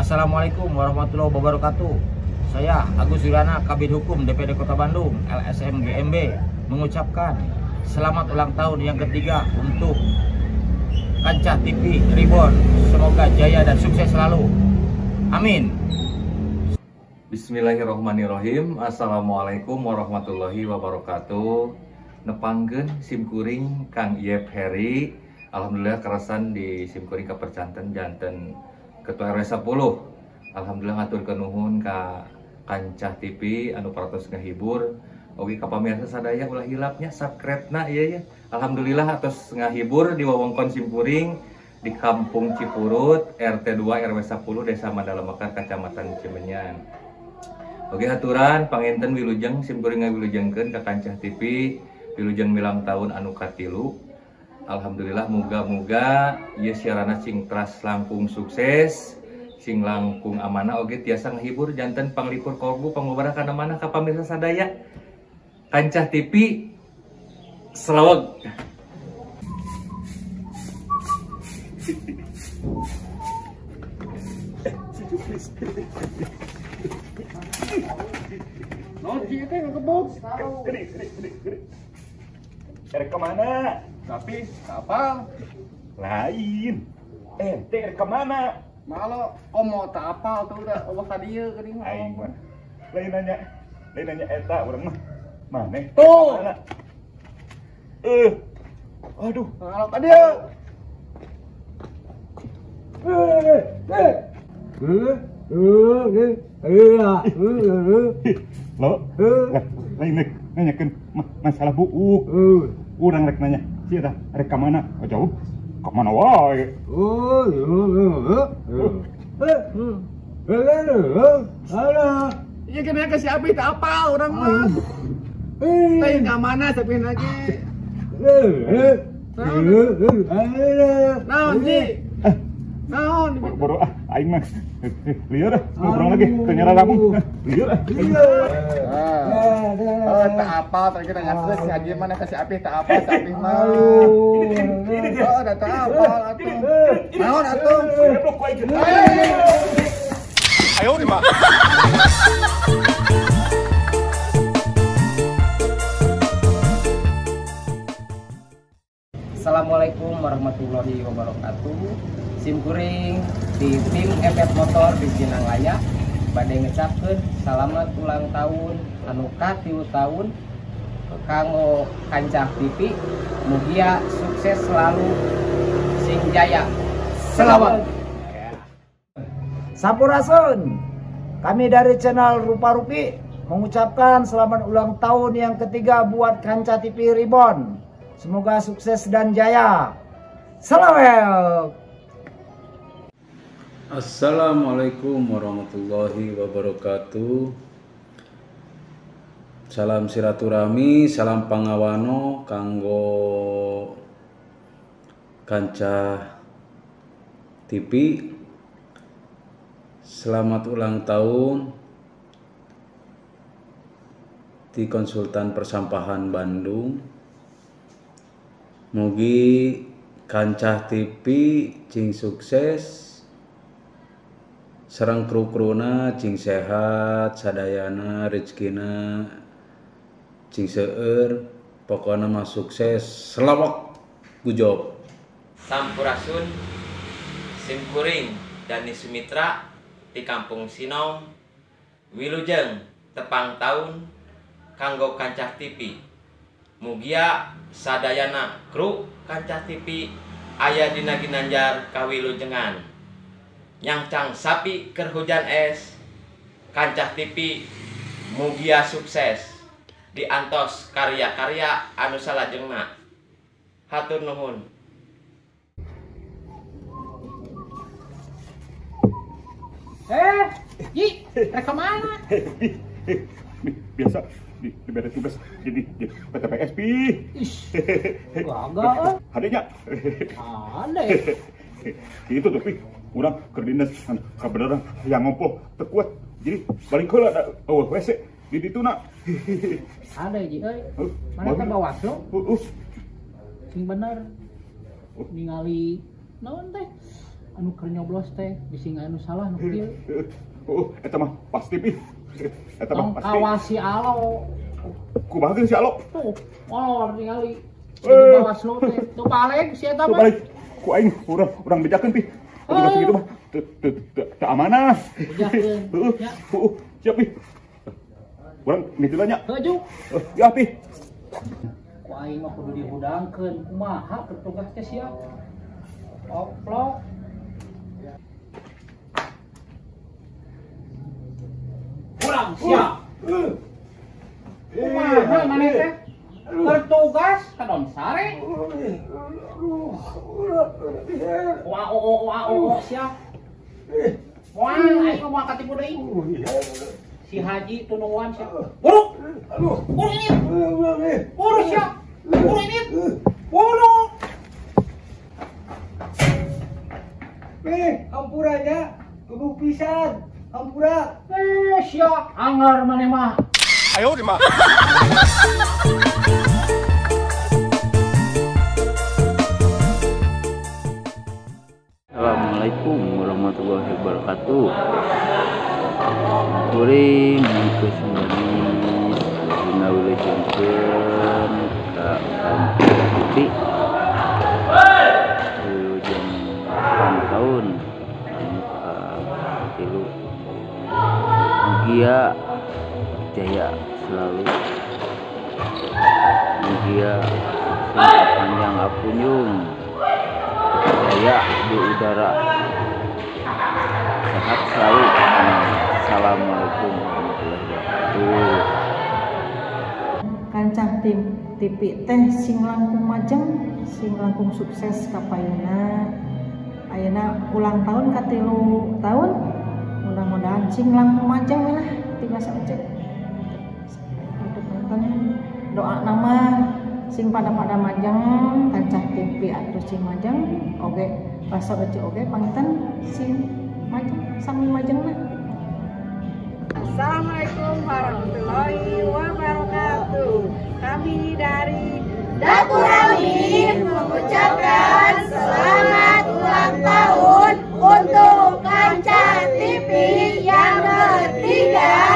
Assalamualaikum warahmatullahi wabarakatuh. Saya Agus Yurana, Kabid Hukum DPD Kota Bandung, LSM GMB, mengucapkan selamat ulang tahun yang ketiga untuk Kancah TV Reborn. Semoga jaya dan sukses selalu. Amin. Bismillahirrahmanirrahim. Assalamualaikum warahmatullahi wabarakatuh. Nepangkeun simkuring Kang Yep Heri. Alhamdulillah kerasan di simkuring kapercanten janten Ketua RW 10. Alhamdulillah ngaturkeun nuhun ka Kancah TV anu paratos ngahibur. Ogi ka pamirsa sadaya ulah hilapnya subscribe-na ieu ya. Alhamdulillah atos ngahibur di wewengkon simkuring di Kampung Cipurut RT 2 RW 10 Desa Mandala Mekar Kecamatan Cimenyan. Oke haturan panginten wilujeng simkuring ngawilujengkeun ka Kancah TV wilujeng milang tahun anu katilu. Alhamdulillah muga-muga ieu siarana sing teras langkung sukses, sing langkung amanah oge tiasa ngahibur janten panglipur kolbu pangobara kana manah ka pamirsa sadaya. Kancah TV selaweg. Non dia teh ngebog. Erek kemana? Tapi kapal Lain. Ente erek kemana? malo komo tak apal tuh udah Allah kadieu geuning Aing mah. Lain nanya eta urang mah. Maneh? Tuh. Kemana? Aduh. Malo kadieu. Lo? Lain nanyakeun masalah buuk. Urang rek nanya. Si eta rek ka mana? Oh jauh. Ka mana wae? Iya kena kasih abi tak apal orang mah. Teh ka mana sapih lagi. Naon ji? Naon? Boro aing mah. Lieur ngobrol lagi ke nyara lamun. Lieur. Tak apal tadi nanya ke si Haji mana kasih abi tak apal sapih mah. Oh, ada tak apal atuh. Naon atuh? Ayo di mah. Assalamualaikum warahmatullahi wabarakatuh. Simkuring di tim FF Motor di Cinangaya bade ngecapkeun selamat ulang tahun anu ka-3 tahun kanggo Kancah TV. Mugia sukses selalu sing jaya. Selawat. Sampurasun. Kami dari channel Rupa Rupi mengucapkan selamat ulang tahun yang ketiga buat Kancah TV Reborn. Semoga sukses dan jaya. Selawat. Assalamualaikum warahmatullahi wabarakatuh. Salam silaturahmi, salam pangawano kanggo Kancah TV. Selamat ulang tahun di Konsultan Persampahan Bandung. Mugi Kancah TV cing sukses sareng kru-kruna cing sehat sadayana rezekina cing seueur pokona mah sukses selawak gujob. Sampurasun simkuring Dani Sumitra di Kampung Sinong wilujeng tepang tahun kanggo Kancah TV. Mugia sadayana kru Kancah TV aya dina ginanjar kawilujengan. Nyangcang sapi keur hujan es. Kancah TV mugia sukses diantos karya-karya anu salajengna. Hatur nuhun. Ji, rek kemana? Biasa di beres tugas jadi PTPS pi. Kagak. Adanya. Ada. Itu tuh pi. Urang keur dinas kabeneran yang ngompo teu kuat. Jadi balik heula da WC di dituna. Ada Ji euy. Mana ka Bawaslu? Sing bener. Ningali naon teh? anu keur nyoblos teh bisi anu salah nu kieu. Eta mah pasti pi. Eta mah pasti. Kawasi alo. Kumaha si Alo? Tuh, molor ningali. Di Bawaslu teh. Tuh balik si eta Tuh mah. balik. Ku aing urang bejakeun pi. Tuh segitu mah. Teu amanah. Bejakeun. Ya. Siap pi. Urang niteulah nya. Heuh. Ya pi. Ku aing mah kudu dihudangkeun. Kumaha petugas teh sia? Oplok. Kurang siap. Kumaha maneh teh? Bertugas ka Don Sare. Wah, siap. Wah, ayo mah katipu deui. Si Haji Tunuan siap. Buru. Buru ini. Buru siap. Buru ini. Buru. Hampurannya kudu pisan. Hampura. Siap. Anggar maneh mah. Ayo di mah. Assalamualaikum warahmatullahi wabarakatuh. Kuring ke Sumbanis dina wilujengkeun ka kampung Putih. Wilujeng 8 tahun anu ka-3. Mugia jaya selalu. Mugia singkat panjang apunjung. Jaya di udara, sehat selalu. Assalamualaikum warahmatullahi wabarakatuh. Kancah tim TV teh sing langkung majeng, sing langkung sukses kapayuna. Ayeuna ulang tahun ka 3 tahun. Mudah-mudahan sing langkung majeng lah tiba saja. Untuk nonton doa nama sing pada majeng kancah TV atau sing majeng oge rasa kecil oge pangitan sing majeng sami majeng lah. Assalamualaikum warahmatullahi wabarakatuh. Kami dari Dapur Amin mengucapkan selamat ulang tahun untuk kancah TV yang ketiga.